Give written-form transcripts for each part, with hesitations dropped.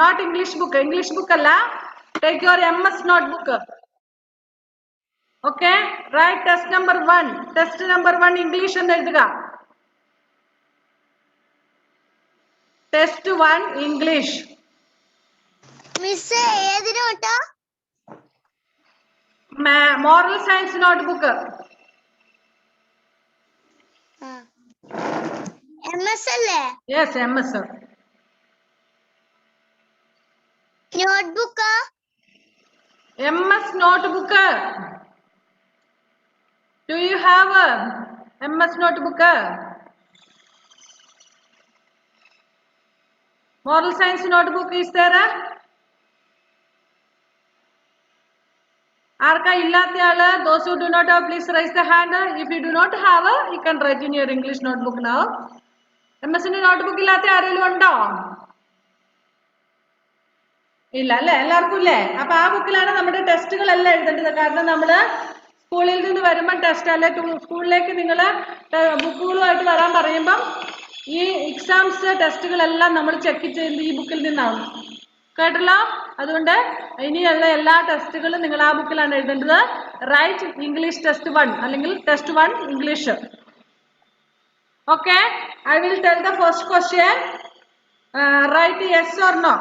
Not English book. English book alla. Take your MS notebook. Okay. Write test number 1. Test number 1 English ennu ezhuduka. Test 1 English. Miss ഏത് നോട്ടാ? Moral science notebook. MS അല്ലേ? Yes, MS. Notebook MS notebook. Do you have a MS notebook? Moral science notebook is there? Arka illatha aala, those who do not have, please raise the hand. If you do not have, you can write in your English notebook now. MS notebook illatha ആരെങ്കിലും ഉണ്ടോ? ഇല്ല അല്ലേ? എല്ലാവർക്കും ഇല്ലേ? അപ്പൊ ആ ബുക്കിലാണ് നമ്മുടെ ടെസ്റ്റുകളെല്ലാം എഴുതേണ്ടത്. കാരണം നമ്മള് സ്കൂളിൽ നിന്ന് വരുമ്പോൾ ടെസ്റ്റ് അല്ലെ, സ്കൂളിലേക്ക് നിങ്ങൾ ബുക്കുകളുമായിട്ട് വരാൻ പറയുമ്പം ഈ എക്സാംസ് ടെസ്റ്റുകളെല്ലാം നമ്മൾ ചെക്ക് ചെയ്യുന്നത് ഈ ബുക്കിൽ നിന്നാണ്. കേട്ടല്ലോ? അതുകൊണ്ട് ഇനിയുള്ള എല്ലാ ടെസ്റ്റുകളും നിങ്ങൾ ആ ബുക്കിലാണ് എഴുതേണ്ടത്. റൈറ്റ് ഇംഗ്ലീഷ് ടെസ്റ്റ് 1 അല്ലെങ്കിൽ test 1 English. Okay, I will tell the first question. Write yes or no.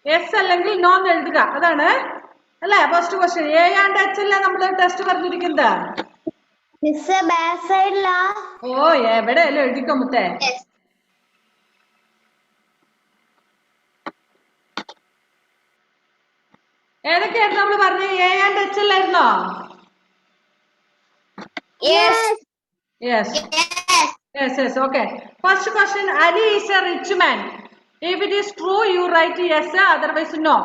Yes അല്ലെങ്കിൽ നോ എന്ന് എഴുതുക. അതാണ് അല്ലേ first question. A and H അല്ലേ നമ്മൾ ടെസ്റ്റ് പറഞ്ഞിരിക്കുന്നത്. ഓ എവിടെയല്ലോ എഴുതിക്കോ മുത്തേ. ഏതൊക്കെയായിരുന്നു നമ്മൾ പറഞ്ഞത്? എ ആൻഡ് എച്ച് അല്ലായിരുന്നോ? Yes. Okay. First question. Ali is a rich man. If it is true, you write yes. Otherwise, no.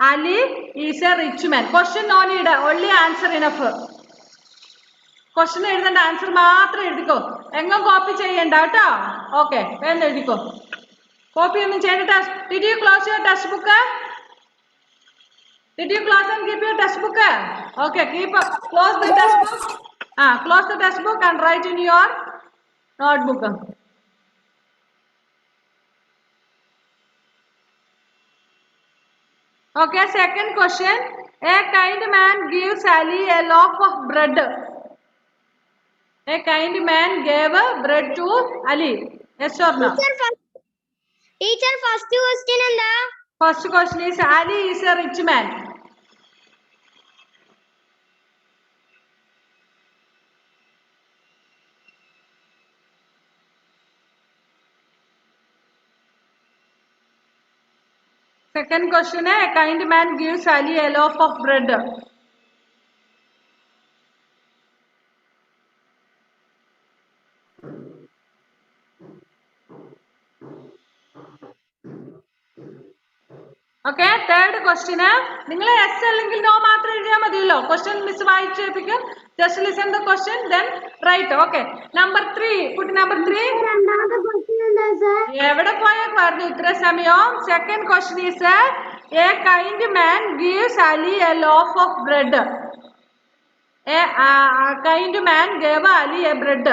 Ali is a rich man. Question no need. Only answer enough. Question എഴുതേണ്ട, answer മാത്രം എഴുതിക്കോ. എങ്ങും copy ചെയ്യണ്ട കേട്ടോ. Okay, വേഗം എഴുതിക്കോ. Copy ഒന്നും ചെയ്യണ്ട. Did you close your test book? Did you close and keep your test book? Okay, close the test book. Close the test book and write in your notebook. Okay, second question. A kind man gives Ali a loaf of bread. A kind man gave bread to Ali. Yes or no? Teacher, first question എന്താ? First question is Ali is a rich man. Second question, a kind man gives Ali a loaf of bread. Okay, third question. നിങ്ങൾ yes അല്ലെങ്കിൽ no മാത്രം എഴുതിയാൽ മതിയല്ലോ. Question miss വായിച്ചേൽപ്പിക്കും. Just listen the question, then write. Okay. Number 3. Put number 3. രണ്ടാമത്തെ question എന്താ sir? എവിടെ പോയാൽ പറഞ്ഞു ഇത്ര സമയം? Second question is a kind man gives Ali a loaf of bread. A kind man gave Ali a bread.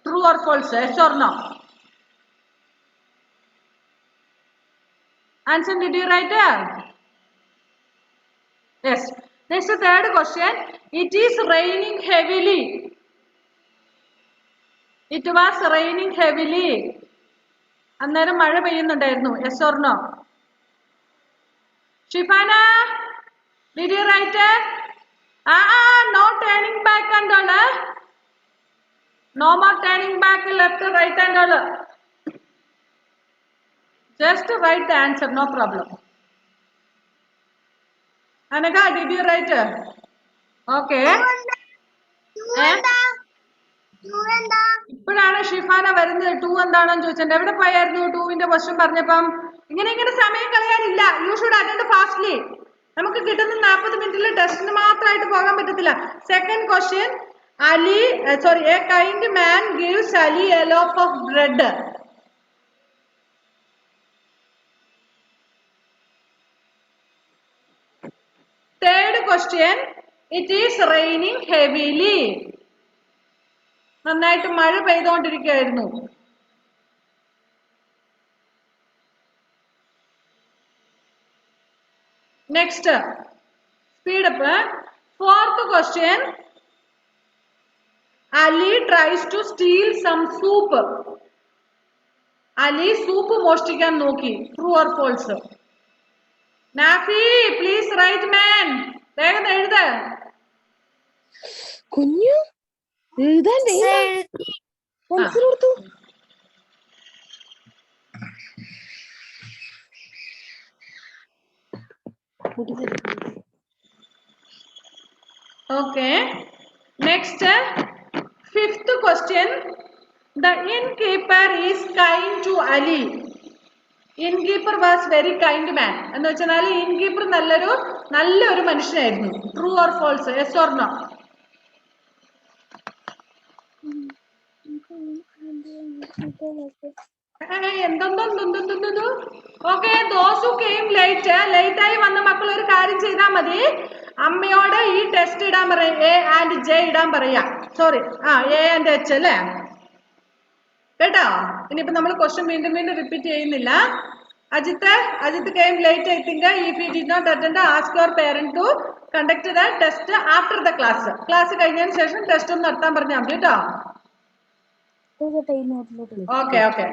True or false? Yes or no? Answer, did you write? Yes. Next, third question. It is raining heavily. It was raining heavily. അന്നേരം മഴ പെയ്യുന്നുണ്ടായിരുന്നു. Yes or no? Shifana, did you write? No turning back and all. No more turning back, left, right and all. Just write the answer, no problem. Anaka, did you write? Okay. ഇപ്പോഴാണ് ഷിഫാന വരുന്നത്. 2 എന്താണെന്ന് ചോദിച്ചത്. എവിടെ പോയായിരുന്നു 2ന്റെ question പറഞ്ഞപ്പം? ഇങ്ങനെ സമയം കളയാനില്ല. You should attend fastly. നമുക്ക് കിട്ടുന്ന 40 മിനിറ്റിൽ ടെസ്റ്റിന് മാത്രമായിട്ട് പോകാൻ പറ്റത്തില്ല. Second question. A kind man gives Ali a loaf of bread. Third question. It is raining heavily. നന്നായിട്ട് മഴ പെയ്തുകൊണ്ടിരിക്കുകയായിരുന്നു. Next, speed up. Fourth question. Ali tries to steal some soup. Ali soup മോഷ്ടിക്കാൻ നോക്കി. True or false? Nafi, please write man. വേഗം എഴുത്. കുഞ്ഞു എഴുതാൻ pencil കൊടുത്തു. Okay. Next, fifth question. The innkeeper is kind to Ali. Innkeeper was very kind man. എന്ന് വെച്ചാൽ innkeeper നല്ലൊരു മനുഷ്യനായിരുന്നു. True or false? Yes or no? എന്തെന്തോ okay those who came late ആയി വന്ന മക്കൾ ഒരു കാര്യം ചെയ്താൽ മതി. അമ്മയോട് ഈ ടെസ്റ്റ് ഇടാൻ പറയാം. A and J ഇടാൻ പറയാം. സോറി A and H അല്ലേ കേട്ടോ. ഇനിയിപ്പോ നമ്മൾ ക്വസ്റ്റ്യൻ വീണ്ടും റിപ്പീറ്റ് ചെയ്യുന്നില്ല. Ajit came late. I think if he did not attend, ask your parent to conduct the test after the class. Class കഴിഞ്ഞതിന് ശേഷം ടെസ്റ്റ് ഒന്ന് നടത്താൻ പറഞ്ഞാൽ മതി കേട്ടോ. Okay.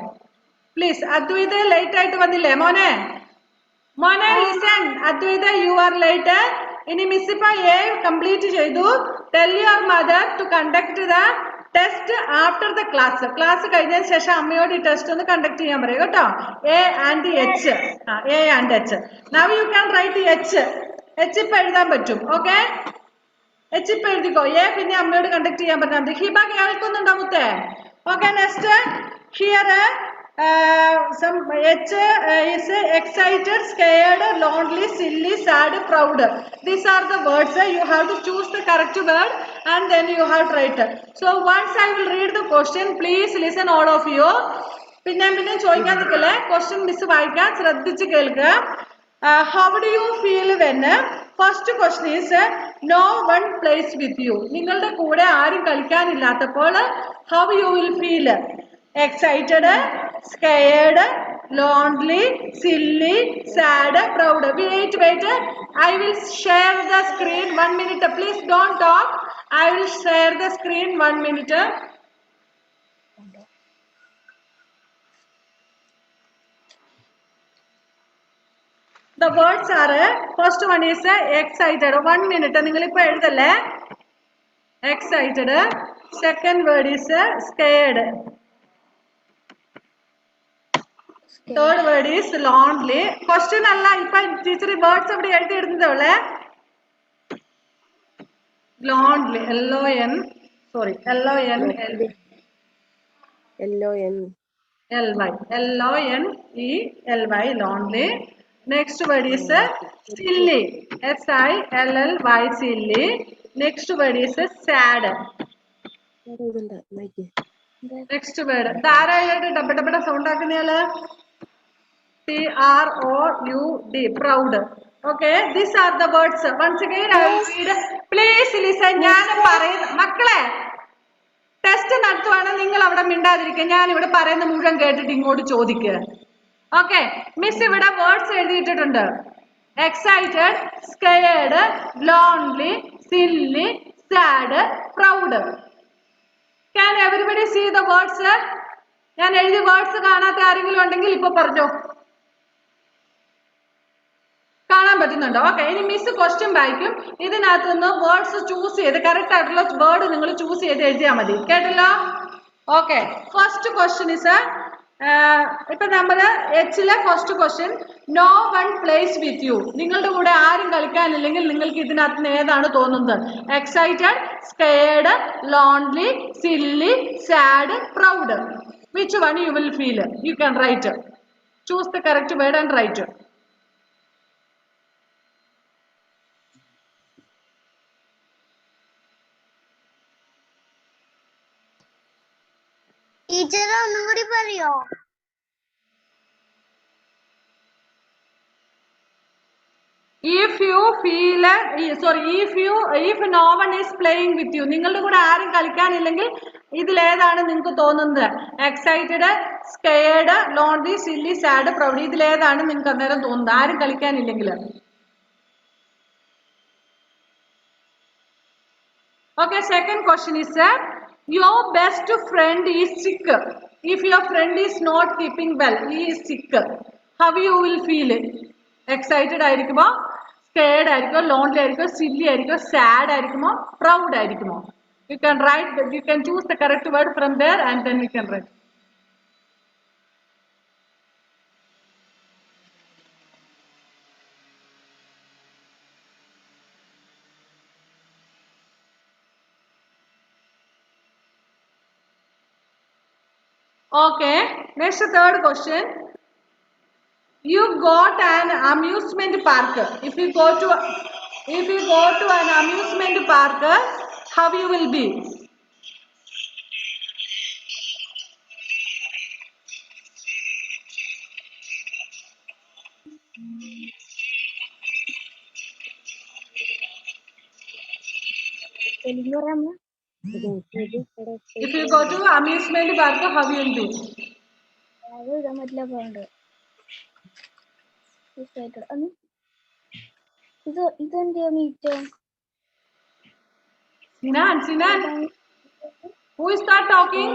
Please, Advaita late ആയിട്ട് വന്നില്ലേ മോനെ? Listen. Advaita, you are late. ഇനി മിസ് ഇപ്പൊ A കംപ്ലീറ്റ് ചെയ്തു. Tell your mother to conduct the test after the class. Class കഴിഞ്ഞതിന് ശേഷം അമ്മയോട് ഈ ടെസ്റ്റ് ഒന്ന് കണ്ടക്ട് ചെയ്യാൻ പറയും കേട്ടോ. A and H. A and H. Now you can write H. H ഇപ്പൊ എഴുതാൻ പറ്റും. ഓക്കെ H ഇപ്പൊ എഴുതിക്കോ. A പിന്നെ അമ്മയോട് കണ്ടക്ട് ചെയ്യാൻ പറഞ്ഞാൽ മതി. ഹിബ കേൾക്കുന്നുണ്ടോ മുത്തേ? Okay, next here some H is excited, scared, lonely, silly, sad, proud. These are the words. You have to choose the correct word and then you have to write. So once I will read the question, please listen all of you. പിന്നെ ചോദിക്കാൻ നിൽക്കല്ലേ. Question miss വായിക്കാൻ ശ്രദ്ധിച്ച് കേൾക്കുക. How do you feel when? First question is no one plays with you. നിങ്ങളുടെ കൂടെ ആരും കളിക്കാനില്ലാത്തപ്പോൾ how you will feel? Excited, scared, lonely, silly, sad, proud. Wait. I will share the screen. 1 minute. Please don't talk. I will share the screen. 1 minute. The words are, first one is excited. 1 minute. നിങ്ങൾ ഇപ്പോൾ എഴുതല്ലേ. Excited. Second word is scared. Third word is lonely. Question അല്ല, ഇപ്പൊ teacher words അവിടെ എഴുതി ഇടുന്നതേ. Lonely. L-O-N. Sorry. L-O-N-L-Y. L-O-N-E-L-Y. Lonely. Next word is silly. S-I-L-L-Y. Silly. Next word is sad. Next word. ധാരാളമായിട്ട് ഡബ sound ആക്കുന്നയാള്. P-R-O-U-D. Proud. Okay. These are the words. Once again I will read. Please listen. ഞാൻ പറയുന്ന മക്കളെ test നടത്തുവാണ്. നിങ്ങൾ അവിടെ മിണ്ടാതിരിക്കുക. ഞാൻ ഇവിടെ പറയുന്ന മുഴുവൻ കേട്ടിട്ട് ഇങ്ങോട്ട് ചോദിക്കുക. ഓക്കെ മിസ് ഇവിടെ വേർഡ്സ് എഴുതിയിട്ടുണ്ട്. Excited, scared, lonely, silly, sad, proud. Can everybody see the words? ഞാൻ എഴുതിയ വേർഡ്സ് കാണാത്ത ആരെങ്കിലും ഉണ്ടെങ്കിൽ ഇപ്പൊ പറഞ്ഞോ. കാണാൻ പറ്റുന്നുണ്ടോ? ഓക്കെ ഇനി മിസ് ക്വസ്റ്റ്യൻ വായിക്കും. ഇതിനകത്തുനിന്ന് വേർഡ്സ് ചൂസ് ചെയ്ത് കറക്റ്റ് ആയിട്ടുള്ള വേർഡ് നിങ്ങൾ ചൂസ് ചെയ്ത് എഴുതിയാൽ മതി. കേട്ടല്ലോ? ഓക്കെ ഫസ്റ്റ് ക്വസ്റ്റ്യൻ ഇസ് ഇപ്പൊ നമ്മള് എച്ചിലെ first question no one plays with you. നിങ്ങളുടെ കൂടെ ആരും കളിക്കാനില്ലെങ്കിൽ നിങ്ങൾക്ക് ഇതിനകത്ത് ഏതാണ് തോന്നുന്നത്? Excited, scared, lonely, silly, sad, proud. Which one you will feel? You can write. Choose the correct word and write. Teacher ഒന്നും കൂടി പറയോ? If no one is playing with you, നിങ്ങളുടെ കൂടെ ആരും കളിക്കാനില്ലെങ്കിൽ ഇതിലേതാണ് നിങ്ങൾക്ക് തോന്നുന്നത്? Excited, scared, lonely, silly, sad, proud. ഇതിലേതാണ് നിങ്ങൾക്ക് അന്നേരം തോന്നുന്നത് ആരും കളിക്കാനില്ലെങ്കിൽ? Okay, second question is your best friend is sick. If your friend is not keeping well, he is sick. How you will feel? Excited ആയിരിക്കുമോ, scared ആയിരിക്കുമോ, lonely ആയിരിക്കുമോ, silly ആയിരിക്കുമോ, sad ആയിരിക്കുമോ, proud ആയിരിക്കുമോ? You can write, you can choose the correct word from there and then you can write. Okay, next third question. You got an amusement park. If you go to an amusement park, how you will be? Telugu പറയാമോ? If you go to amusement park, how you will be? അത് ഇടാൻ പറ്റില്ല pond. ഇതെന്താ meet? Sinan, who is that talking?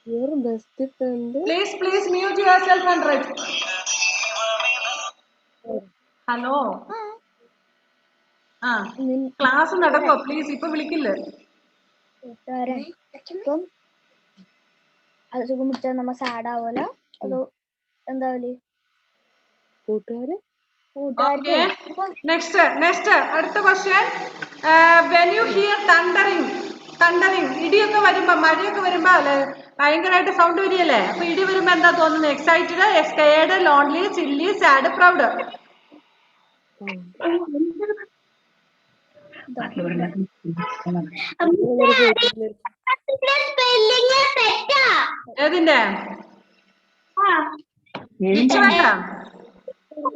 Your best friend. Please mute yourself and write. Hello. Class നടക്കോ? Please ഇപ്പൊ വിളിക്കില്ലേ? കൂട്ടുകാരൻ ഇപ്പം അത് സുഖം വിളിച്ചാൽ നമ്മ സാഡ് ആവൂല, അതോ എന്താവല്? കൂട്ടുകാരൻ. Okay. Next. അടുത്ത question. When you hear thundering, ഇടിയൊക്കെ വരുമ്പോ, മഴയൊക്കെ വരുമ്പോ അല്ലെ ഭയങ്കരമായിട്ട് സൗണ്ട് വരികയല്ലേ? അപ്പൊ ഇടി വരുമ്പോ എന്താ തോന്നുന്നത്? Excited, scared, lonely, silly, sad, proud? ഏതിന്റെ?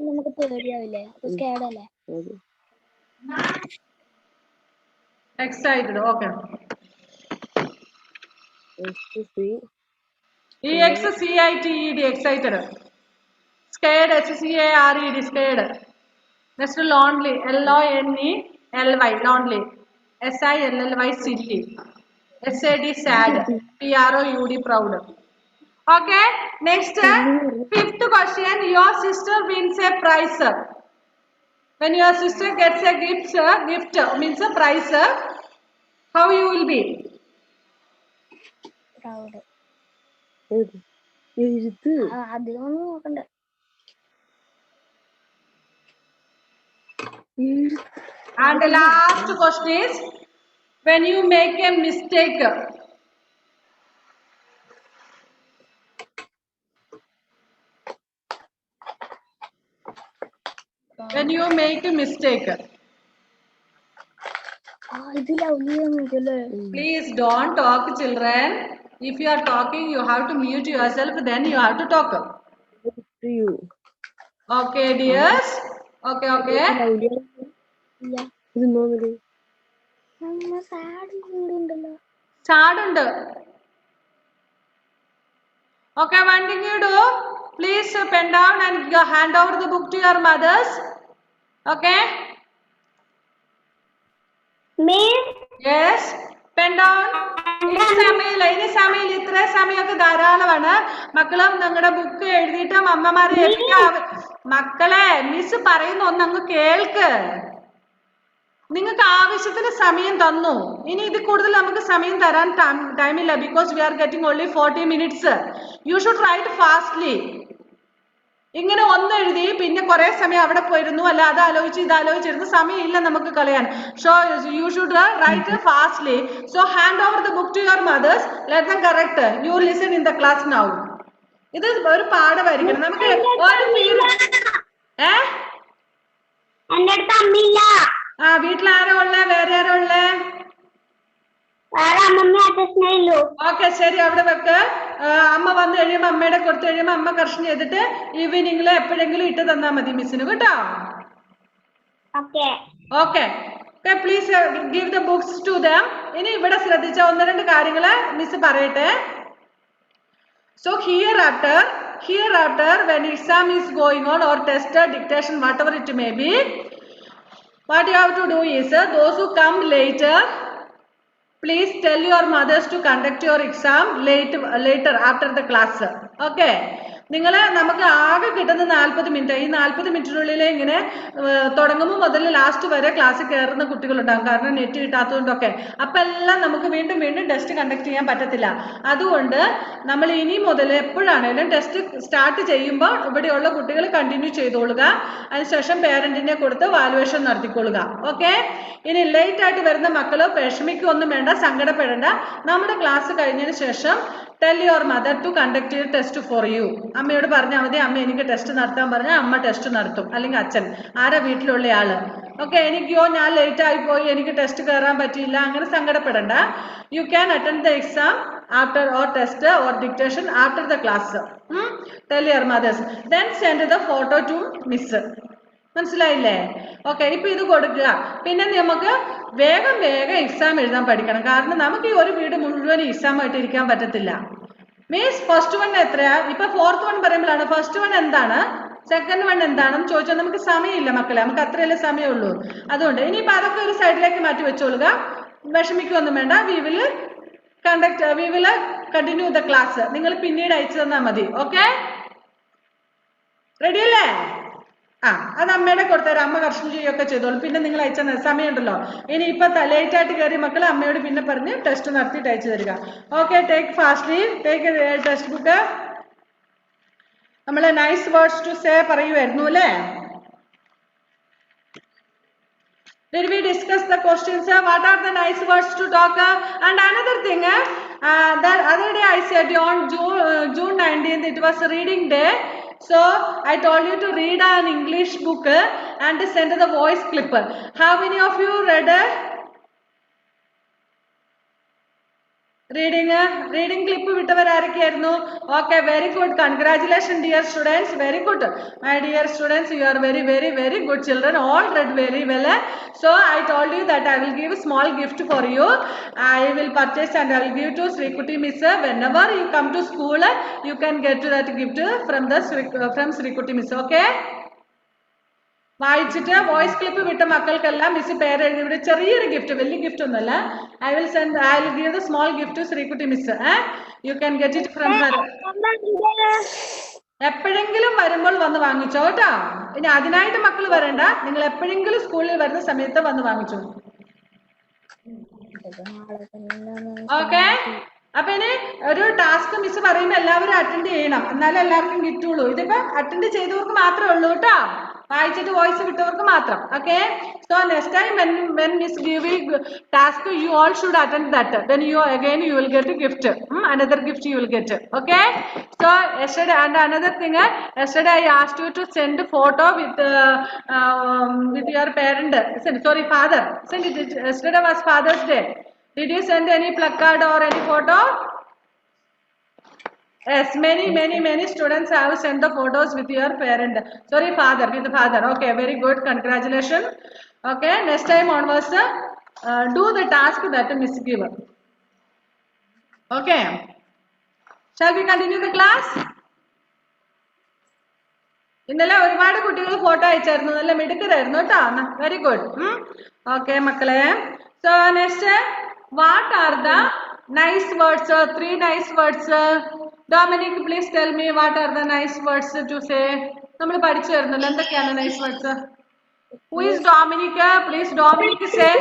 നമുക്ക് പേടിയാവില്ലേ? സ്കേഡല്ലേ? Excited. Okay. EXCITED excited. Scared, SCARED, scared. Next lonely, LONELY, lonely. SILLY, silly. SAD, sad. PROUD, proud. Okay, next, fifth question. Your sister wins a prize. When your sister gets a gift means a prize, how you will be? Proud. അധികം നോക്കണ്ട. And the last question is, when you make a mistake, please don't talk, children. If you are talking, you have to mute yourself, then you have to talk. Okay, dears. Okay. Sad ഉണ്ട്. Okay, one thing you do, please pen down and hand over the book to your mothers. Okay? Miss? Yes, pen down. ഇനി സമയം ഇത്ര സമയമൊക്കെ ധാരാളമാണ്. മക്കളും നിങ്ങളുടെ book എഴുതിയിട്ട് അമ്മമാരെ ഏൽപ്പിക്കാം. മക്കളെ, മിസ് പറയുന്ന ഒന്നങ്ങ് കേൾക്ക്. നിങ്ങൾക്ക് ആവശ്യത്തിന് സമയം തന്നു. ഇനി ഇത് കൂടുതൽ നമുക്ക് സമയം തരാൻ ടൈമില്ല. Because we are getting only 40 minutes. U should write fastly. ഇങ്ങനെ ഒന്നെഴുതി പിന്നെ കുറെ സമയം അവിടെ പോയിരുന്നു, അല്ല അത് ആലോചിച്ച് ഇത് ആലോചിച്ചിരുന്നു, സമയമില്ല നമുക്ക് കളയാൻ. So you should write fastly. So hand over the book to your mothers. Let them correct. You listen in the class now. ഇത് ഒരു പാഠമായിരിക്കണം നമുക്ക്. എന്റെ അടുത്ത് അമ്മില്ല. വീട്ടിൽ ആരോ ഉള്ളേ? വേറെ ആരോ ഉള്ളേ? ഓക്കെ, ശരി, അവിടെ വെക്ക്. അമ്മ വന്നു കഴിയുമ്പോ അമ്മയുടെ കൊടുത്തു കഴിയുമ്പോ അമ്മ കറക്ഷൻ ചെയ്തിട്ട് ഈവനിങ്ങിൽ എപ്പോഴെങ്കിലും ഇട്ട് തന്നാ മതി മിസ്സിന്, കേട്ടോ? Okay. Please give the books to them. ഇനി ഇവിടെ ശ്രദ്ധിച്ച 1-2 കാര്യങ്ങള് മിസ് പറയട്ടെ. So hereafter when exam is going on or test, dictation, whatever it may be, what you have to do is those who come later, please tell your mothers to conduct your exam later after the class. Okay. നമുക്ക് ആകെ കിട്ടുന്ന 40 minute. ഈ 40 മിനിറ്റിനുള്ളിൽ ഇങ്ങനെ തുടങ്ങുമ്പോൾ മുതൽ last വരെ ക്ലാസ്സിൽ കയറുന്ന കുട്ടികളുണ്ടാകും. കാരണം നെറ്റ് കിട്ടാത്തതുകൊണ്ടൊക്കെ. അപ്പം എല്ലാം നമുക്ക് വീണ്ടും ടെസ്റ്റ് കണ്ടക്ട് ചെയ്യാൻ പറ്റത്തില്ല. അതുകൊണ്ട് നമ്മൾ ഇനി മുതൽ എപ്പോഴാണേലും ടെസ്റ്റ് സ്റ്റാർട്ട് ചെയ്യുമ്പോൾ ഇവിടെയുള്ള കുട്ടികൾ കണ്ടിന്യൂ ചെയ്തോളുക. അതിനുശേഷം പേരന്റിനെ കൊടുത്ത് വാലുവേഷൻ നടത്തിക്കൊള്ളുക. ഓക്കെ. ഇനി ലേറ്റ് ആയിട്ട് വരുന്ന മക്കള് വിഷമിക്കൊന്നും വേണ്ട, സങ്കടപ്പെടേണ്ട. നമ്മുടെ ക്ലാസ് കഴിഞ്ഞതിന് ശേഷം tell your mother to conduct your test for you. അമ്മയോട് പറഞ്ഞാൽ മതി, അമ്മ എനിക്ക് ടെസ്റ്റ് നടത്താൻ പറഞ്ഞാൽ അമ്മ ടെസ്റ്റ് നടത്തും, അല്ലെങ്കിൽ അച്ഛൻ, ആരാ വീട്ടിലുള്ള ആള്. ഓക്കെ. എനിക്കോ ഞാൻ ലേറ്റ് ആയി പോയി, എനിക്ക് ടെസ്റ്റ് കയറാൻ പറ്റിയില്ല, അങ്ങനെ സങ്കടപ്പെടണ്ട. You can attend the exam after or test or dictation after the class. Tell your mothers. Then send the photo to miss. മനസ്സിലായില്ലേ? ഓക്കെ. ഇപ്പൊ ഇത് കൊടുക്കുക. പിന്നെ നമുക്ക് വേഗം എക്സാം എഴുതാൻ പഠിക്കണം. കാരണം നമുക്ക് ഈ ഒരു വീട് മുഴുവൻ എക്സാം ആയിട്ട് ഇരിക്കാൻ പറ്റത്തില്ല. മീൻസ് ഫസ്റ്റ് വൺ എത്രയാ? ഇപ്പൊ ഫോർത്ത് വൺ പറയുമ്പോഴാണ് ഫസ്റ്റ് വൺ എന്താണ്, സെക്കൻഡ് വൺ എന്താണെന്ന് ചോദിച്ചാൽ നമുക്ക് സമയമില്ല മക്കളെ, നമുക്ക് അത്രയല്ലേ സമയമുള്ളൂ. അതുകൊണ്ട് ഇനിയിപ്പോ അതൊക്കെ ഒരു സൈഡിലേക്ക് മാറ്റി വെച്ചോളുക, വിഷമിക്കൊന്നും വേണ്ട. We will continue the class. നിങ്ങൾ പിന്നീട് അയച്ചു തന്നാൽ മതി. ഓക്കെ. റെഡി അല്ലേ? അത് അമ്മയുടെ കൊടുത്തരാം, അമ്മ കർഷണം ചെയ്യുകയൊക്കെ ചെയ്തോളൂ. പിന്നെ നിങ്ങൾ അയച്ച സമയമുണ്ടല്ലോ. ഇനി ഇപ്പൊ ലേറ്റ് ആയിട്ട് കയറിയ മക്കൾ അമ്മയോട് പിന്നെ പറഞ്ഞ് ടെസ്റ്റ് നടത്തിയിട്ട് അയച്ചു തരിക. Okay. Take fastly, take text book. നമ്മള് നൈസ് വേർഡ്സ് ടു സേ പറയുമായിരുന്നു അല്ലേ? Did we discuss the questions? What are the nice words to talk? And another thing, that other day I said on June 19th it was reading day. So I told you to read an English book and send the voice clip. How many of you read reading clip വിട്ടവർ ആരൊക്കെയായിരുന്നു? Okay. Very good. Congratulation dear students. Very good my dear students. You are very good children. All read very well. So I told you that I will give a small gift for you. I will purchase and I will give to Srikuti Miss. Whenever you come to school, you can get that gift from Srikuti Miss. Okay. വായിച്ചിട്ട് voice clip വിട്ട മക്കൾക്കെല്ലാം miss പേര് എഴുതി. ഇവിടെ ചെറിയൊരു gift, വലിയ gift ഒന്നുമല്ല. I will give the small gift to Sreekutty miss. You can get it from her. എപ്പോഴെങ്കിലും വരുമ്പോൾ വന്ന് വാങ്ങിച്ചോ കേട്ടോ. ഇനി അതിനായിട്ട് മക്കൾ വരണ്ട, നിങ്ങൾ എപ്പോഴെങ്കിലും സ്കൂളിൽ വരുന്ന സമയത്ത് വന്ന് വാങ്ങിച്ചോ. ഓക്കെ. അപ്പൊ ഇനി ഒരു ടാസ്ക് മിസ് പറയുമ്പോൾ എല്ലാവരും അറ്റൻഡ് ചെയ്യണം, എന്നാലേ എല്ലാവർക്കും കിട്ടുള്ളൂ. ഇതിപ്പോ അറ്റൻഡ് ചെയ്തവർക്ക് മാത്രമേ ഉള്ളൂ കേട്ടോ, വായിച്ചിട്ട് വോയിസ് വിട്ടവർക്ക് മാത്രം. Okay. So next time when Miss give task, you all should attend that. Then you will get a gift. Another gift you will get. Okay. So yesterday, and another thing, yesterday I asked you to send a photo with your parent. Sorry, father. Send it. Yesterday was Father's Day. Did you send any placard or any photo? Yes, many students have sent the photos with your parent. Sorry, father, with the father. Okay, very good. Congratulations. Okay, next time onwards, do the task that Miss give. Okay. Shall we continue the class? ഇന്നലെ ഒരുപാട് കുട്ടികൾ photo അയച്ചായിരുന്നു, നല്ല മിടുക്കരായിരുന്നു കേട്ടോ. Very good. Okay മക്കളെ. So next, what are the nice words? 3 nice words. Dominic, please tell me what are the nice words to say. നമ്മൾ പഠിച്ചു വരുന്നല്ലോ, എന്തൊക്കെയാണ് nice words? Who is Dominic? Please Dominic say.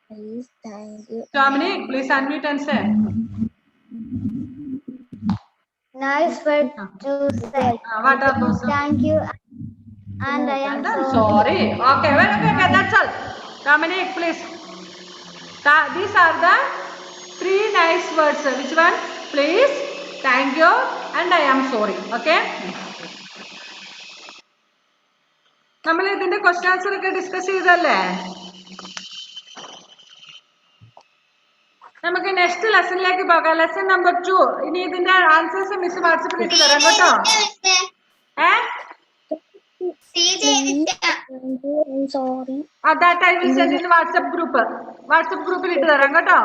Please, thank you. Dominic, please unmute and say. Nice word to say. What are those? Thank you and I am sorry. Okay, okay, that's all. Dominic, please. These are the 3 nice words. Which one? Please, thank you and I am sorry. Okay. നമ്മൾ ഇതിന്റെ question answer ഒക്കെ discuss ചെയ്തല്ലേ? നമുക്ക് next ലെസണിലേക്ക് പോകാം. Lesson number 2. ഇനി ഇതിന്റെ answers miss വാട്സപ്പിൽ ഇട്ട് തരാം കേട്ടോ. That I will send in WhatsApp group. WhatsApp ഗ്രൂപ്പിൽ ഇട്ട് തരാം കേട്ടോ.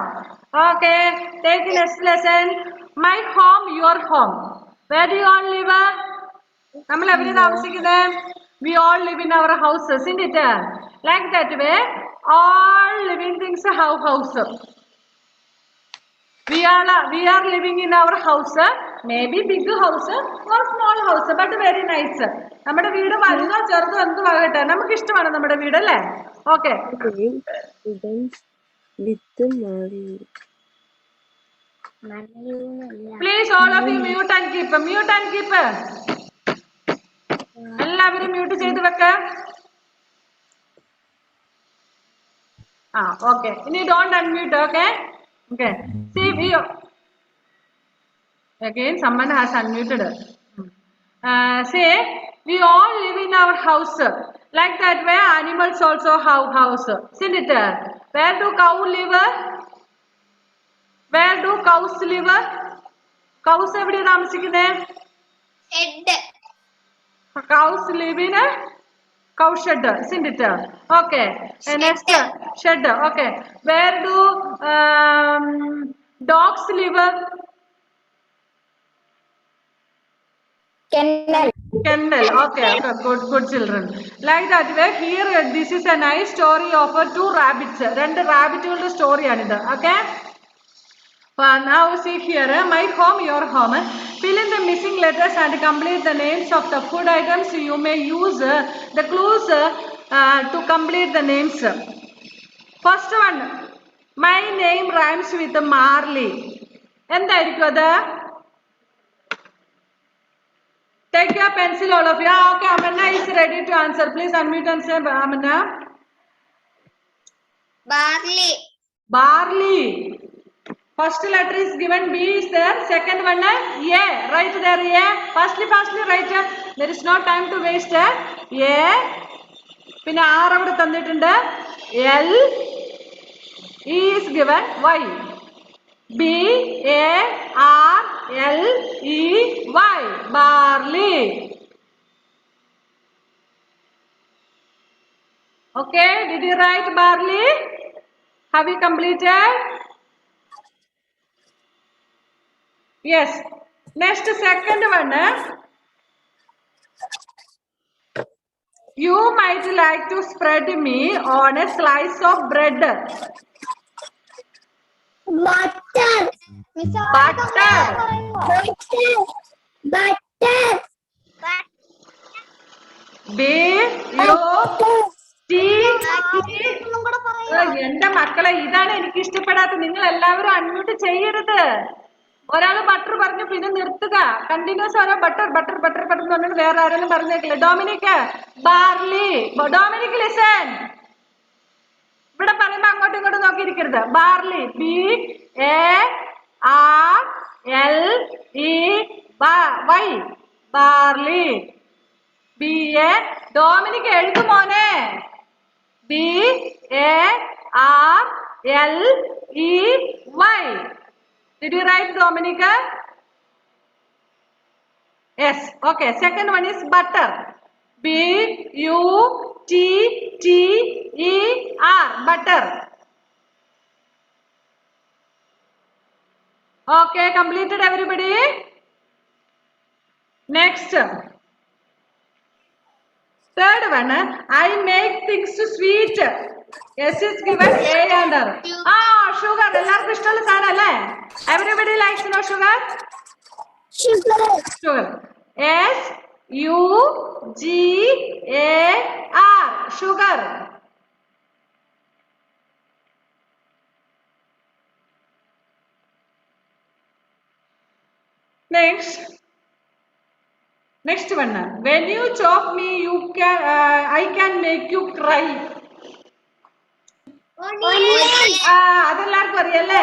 Okay. Take the next lesson. My home, your home. Where do you all live? നമ്മൾ എവിടെ താമസിക്കുന്നത്? We all live in our houses, isn't it? Like that way, all living things have house. We are living in our house, maybe big house or small house, but very nice. നമ്മുടെ വീട് വലുതോ ചെറുതോ എന്തുമാകട്ടെ നമുക്ക് ഇഷ്ടമാണ് നമ്മുടെ വീട് അല്ലേ? Okay. Please all of you mute and keep. എല്ലാവരും മ്യൂട്ട് ചെയ്ത് വെക്ക. Okay. ഇനി don't unmute, okay? Okay. See, again someone has unmuted. Say, we all live in our house. Like that way, animals also have house. Isn't it? Where do cow live? Where do cows live? Cows എവിടെ താമസിക്കുന്നേ? Cows live in a cow shed, isn't it? Okay. Next, shed. Okay. Where do dogs live? Kennel. Okay. Good children. Like that way, here this is a nice story of two rabbits. രണ്ട് റാബിറ്റുകളുടെ സ്റ്റോറിയാണിത്. Okay. Now see here, my home, your home. Fill in the missing letters and complete the names of the food items. You may use the clues to complete the names. First one, my name rhymes with Marley. എന്തായിരിക്കും അത്? Take your pencil, all of you. Okay, Amanna is ready to answer. Please unmute and say, Amanna. Barley. First letter is given, B is there. Second one, A. Right there, A. Fastly write. There is no time to waste. A. പിന്നെ R അവിടെ തന്നിട്ടുണ്ട്. L. E is given. Y. B. A. R. L. E. Y. Barley. Okay, did you write barley? Have you completed? Yes. Next, second one. You might like to spread me on a slice of bread. Butter. B U T. എന്റെ മക്കളെ ഇതാണ് എനിക്ക് ഇഷ്ടപ്പെടാത്ത. നിങ്ങൾ എല്ലാവരും unmute ചെയ്യരുത്. ഒരാൾ butter പറഞ്ഞു പിന്നെ നിർത്തുക. കണ്ടിന്യൂസ് ഓരോ ബട്ടർ എന്ന് പറഞ്ഞിട്ട് വേറെ ആരെങ്കിലും പറഞ്ഞേക്കില്ല. Dominic barley. Dominic listen. ഇവിടെ പറയുമ്പോ അങ്ങോട്ടും ഇങ്ങോട്ടും നോക്കിയിരിക്കരുത്. Barley. BARLEY. Barley. BA. Dominic എഴുതുമോനെ. BARLEY. Did you write, Dominica? Yes. Okay. Second one is butter. BUTTER. Butter. Okay. Completed, everybody? Next. Third one. I make things sweet. Yes is given. A and R. Sugar. എല്ലാവർക്കും ഇഷ്ടമുള്ള സാധനം അല്ലേ? Everybody likes no sugar? Sugar. SUGAR. Sugar. Next one. When you choke me, I can make you cry. അതെല്ലാവർക്കും അറിയല്ലേ?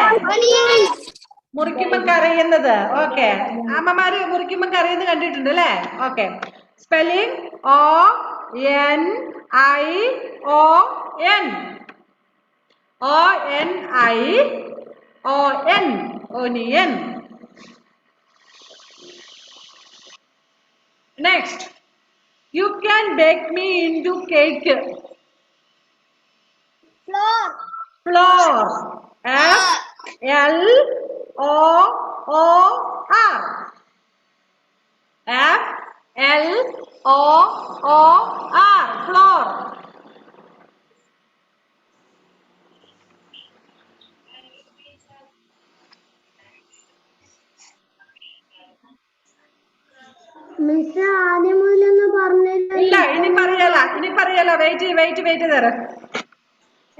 മുറിക്കുമ്പോ കരയുന്നത്. Okay. അമ്മമാര് മുറിക്കുമ്പോ കരയുന്നത് കണ്ടിട്ടുണ്ട് അല്ലേ? Okay. Spelling ONION. ONION. Onion. Next. You can bake me into cake. Floor. FLOOR. FLOOR. Floor. Miss ആദ്യം മുതലൊന്ന് പറഞ്ഞില്ല. ഇല്ല, ഇനി പറയല. വെയിറ്റ് തരാം.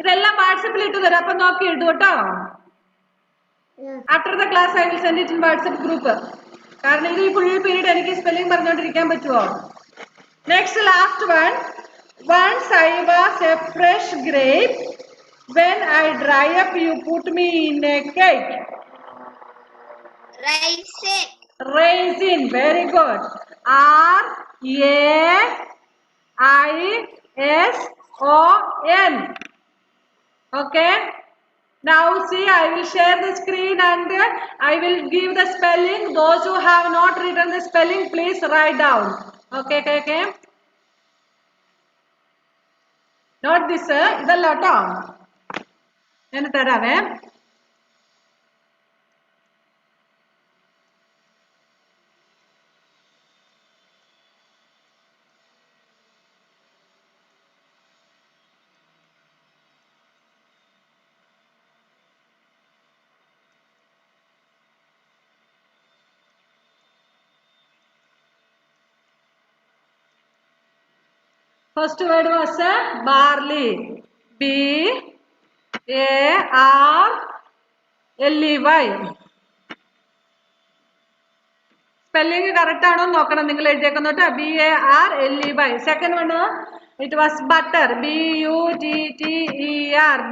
ഇതെല്ലാം വാട്സപ്പിൽ ഇട്ട് തരാം. അപ്പൊ നോക്കി ഇട്ടു കേട്ടോ. After the class I will send it in WhatsApp group. കാരണം ഇത് ഫുൾ പീരീഡ് എനിക്ക് സ്പെല്ലിംഗ് പറഞ്ഞുകൊണ്ടിരിക്കാൻ പറ്റുമോ? Next last one. Once I was a fresh grape. When I dry up, you put me in a cake. Raisin. Very good. R-A-I-S-O-N. Okay. Now see, I will share the screen and I will give the spelling. Those who have not written the spelling, please write down. Okay. Not this. ഇതല്ല കേട്ടോ. ഞാൻ തരാവേ. First word was barley. B-A-R-L-E-Y. Spelling correct ആണോ നോക്കണം നിങ്ങൾ എഴുതിയേക്കുന്നോട്ട്. B-A-R-L-E-Y. Second one, it was butter. B-U-T-T-E-R.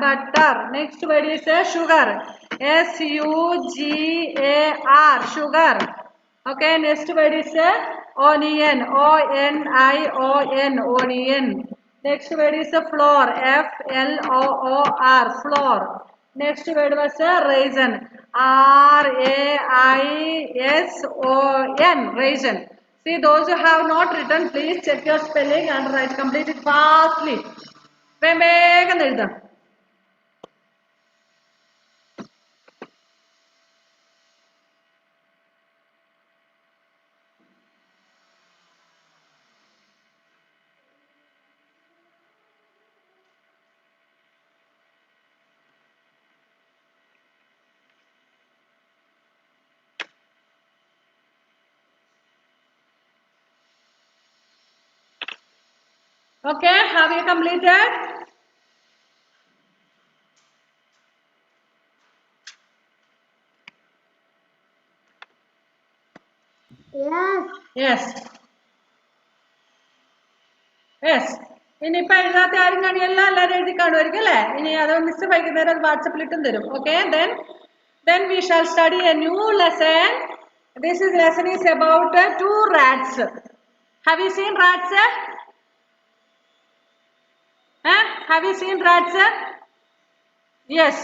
Butter. Next word is sugar. S-U-G-A-R. Sugar. Okay. Next word is onion. O-N-I-O-N. Onion. Next word is flour. F-L-O-O-R. Flour. Next word was raisin. R-A-I-S-O-N. Raisin. See, those who have not written, please check your spelling and write. Complete it fastly. വേഗം എഴുതാം. Okay, have you completed? Yes. ഇനിയിപ്പോ എഴുതാത്ത ആരും കാണിയല്ല, എല്ലാവരും എഴുതി കാണുമായിരിക്കും അല്ലേ? ഇനി അത് മിസ് വൈകുന്നേരം വാട്സപ്പിൽ ഇട്ടും തരും. Okay, then we shall study a new lesson. This lesson is about two rats. Have you seen rats? Have you seen rats? Yes.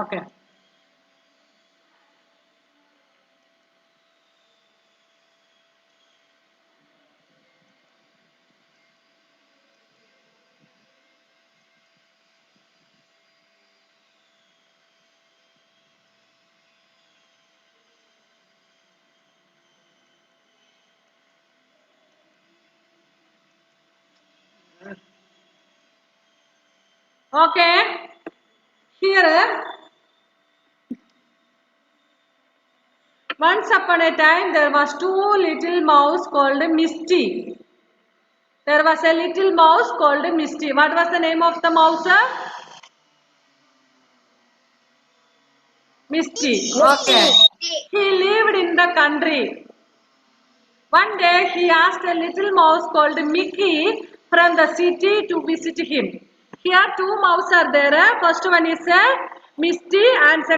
Okay. Okay. Here, once upon a time there was two little mouse called Misty. There was a little mouse called Misty. What was the name of the mouse? Misty. Okay. He lived in the country. One day he asked a little mouse called Mickey from the city to visit him. Here two mice are there. First one is Misty and second